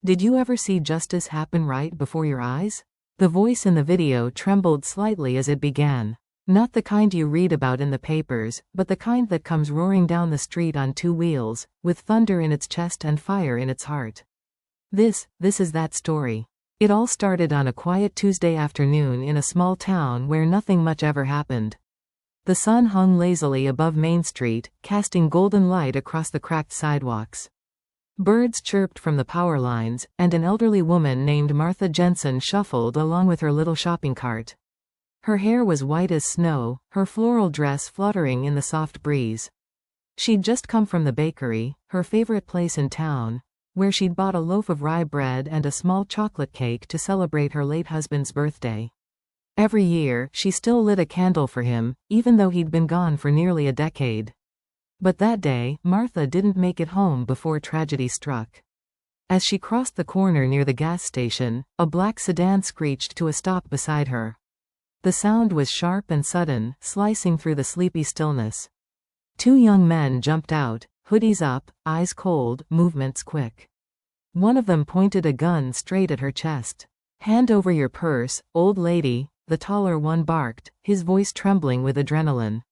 Did you ever see justice happen right before your eyes? The voice in the video trembled slightly as it began. Not the kind you read about in the papers, but the kind that comes roaring down the street on two wheels, with thunder in its chest and fire in its heart. This is that story. It all started on a quiet Tuesday afternoon in a small town where nothing much ever happened. The sun hung lazily above Main Street, casting golden light across the cracked sidewalks. Birds chirped from the power lines, and an elderly woman named Martha Jensen shuffled along with her little shopping cart. Her hair was white as snow, her floral dress fluttering in the soft breeze. She'd just come from the bakery, her favorite place in town, where she'd bought a loaf of rye bread and a small chocolate cake to celebrate her late husband's birthday. Every year, she still lit a candle for him, even though he'd been gone for nearly a decade. But that day, Martha didn't make it home before tragedy struck. As she crossed the corner near the gas station, a black sedan screeched to a stop beside her. The sound was sharp and sudden, slicing through the sleepy stillness. Two young men jumped out, hoodies up, eyes cold, movements quick. One of them pointed a gun straight at her chest. "Hand over your purse, old lady," the taller one barked, his voice trembling with adrenaline.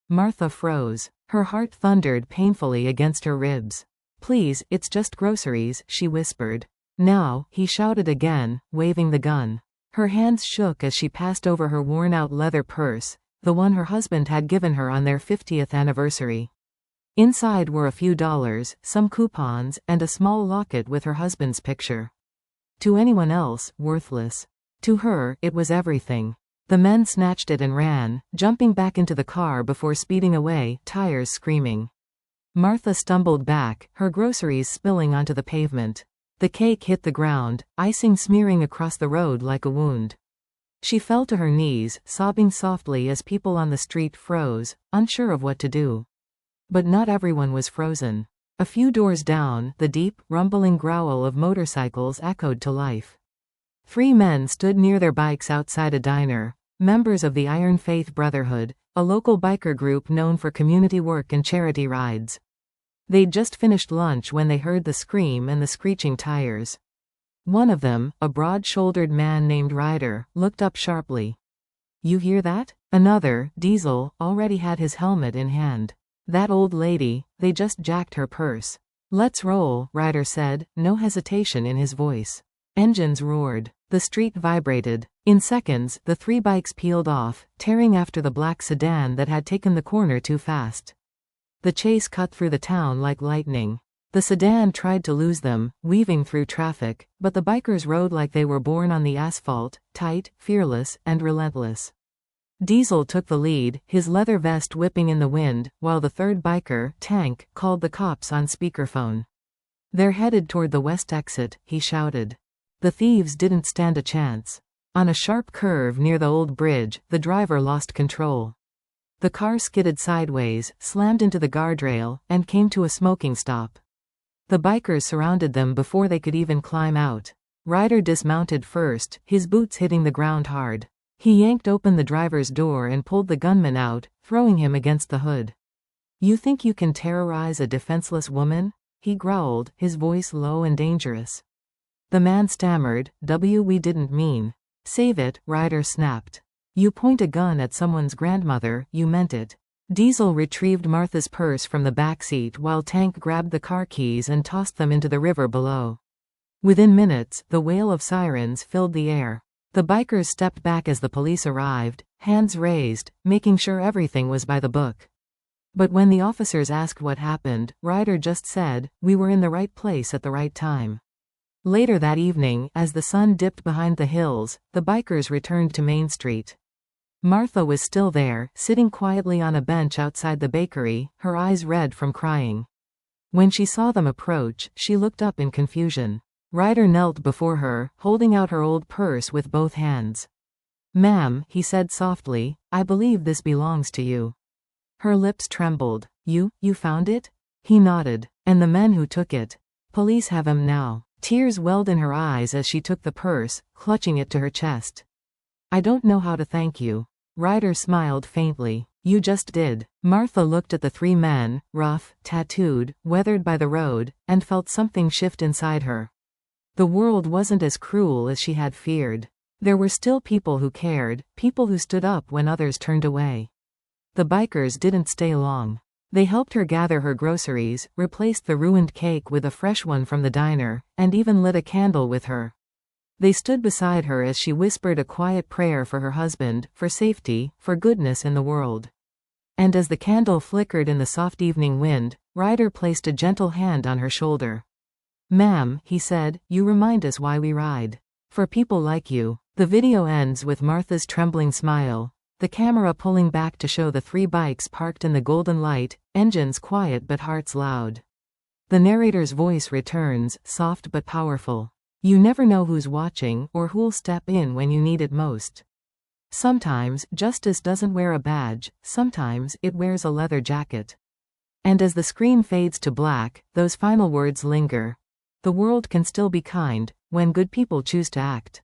Martha froze. Her heart thundered painfully against her ribs. "Please, it's just groceries," she whispered. "Now," he shouted again, waving the gun. Her hands shook as she passed over her worn-out leather purse, the one her husband had given her on their 50th anniversary. Inside were a few dollars, some coupons, and a small locket with her husband's picture. To anyone else, worthless. To her, it was everything. The men snatched it and ran, jumping back into the car before speeding away, tires screaming. Martha stumbled back, her groceries spilling onto the pavement. The cake hit the ground, icing smearing across the road like a wound. She fell to her knees, sobbing softly as people on the street froze, unsure of what to do. But not everyone was frozen. A few doors down, the deep, rumbling growl of motorcycles echoed to life. Three men stood near their bikes outside a diner, members of the Iron Faith Brotherhood, a local biker group known for community work and charity rides. They'd just finished lunch when they heard the scream and the screeching tires. One of them, a broad-shouldered man named Ryder, looked up sharply. "You hear that?" Another, Diesel, already had his helmet in hand. "That old lady, they just jacked her purse." "Let's roll," Ryder said, no hesitation in his voice. Engines roared. The street vibrated. In seconds, the three bikes peeled off, tearing after the black sedan that had taken the corner too fast. The chase cut through the town like lightning. The sedan tried to lose them, weaving through traffic, but the bikers rode like they were born on the asphalt, tight, fearless, and relentless. Diesel took the lead, his leather vest whipping in the wind, while the third biker, Tank, called the cops on speakerphone. "They're headed toward the west exit," he shouted. The thieves didn't stand a chance. On a sharp curve near the old bridge, the driver lost control. The car skidded sideways, slammed into the guardrail, and came to a smoking stop. The bikers surrounded them before they could even climb out. Ryder dismounted first, his boots hitting the ground hard. He yanked open the driver's door and pulled the gunman out, throwing him against the hood. "You think you can terrorize a defenseless woman?" he growled, his voice low and dangerous. The man stammered, "We didn't mean." "Save it," Ryder snapped. "You point a gun at someone's grandmother, you meant it." Diesel retrieved Martha's purse from the back seat while Tank grabbed the car keys and tossed them into the river below. Within minutes, the wail of sirens filled the air. The bikers stepped back as the police arrived, hands raised, making sure everything was by the book. But when the officers asked what happened, Ryder just said, "We were in the right place at the right time." Later that evening, as the sun dipped behind the hills, the bikers returned to Main Street. Martha was still there, sitting quietly on a bench outside the bakery, her eyes red from crying. When she saw them approach, she looked up in confusion. Ryder knelt before her, holding out her old purse with both hands. "Ma'am," he said softly, "I believe this belongs to you." Her lips trembled. You found it?" He nodded. "And the men who took it. Police have him now." Tears welled in her eyes as she took the purse, clutching it to her chest. "I don't know how to thank you." Ryder smiled faintly. "You just did." Martha looked at the three men, rough, tattooed, weathered by the road, and felt something shift inside her. The world wasn't as cruel as she had feared. There were still people who cared, people who stood up when others turned away. The bikers didn't stay long. They helped her gather her groceries, replaced the ruined cake with a fresh one from the diner, and even lit a candle with her. They stood beside her as she whispered a quiet prayer for her husband, for safety, for goodness in the world. And as the candle flickered in the soft evening wind, Ryder placed a gentle hand on her shoulder. "Ma'am," he said, "you remind us why we ride. For people like you." The video ends with Martha's trembling smile, the camera pulling back to show the 3 bikes parked in the golden light, engines quiet but hearts loud. The narrator's voice returns, soft but powerful. You never know who's watching, or who'll step in when you need it most. Sometimes, justice doesn't wear a badge, sometimes, it wears a leather jacket. And as the screen fades to black, those final words linger. The world can still be kind, when good people choose to act.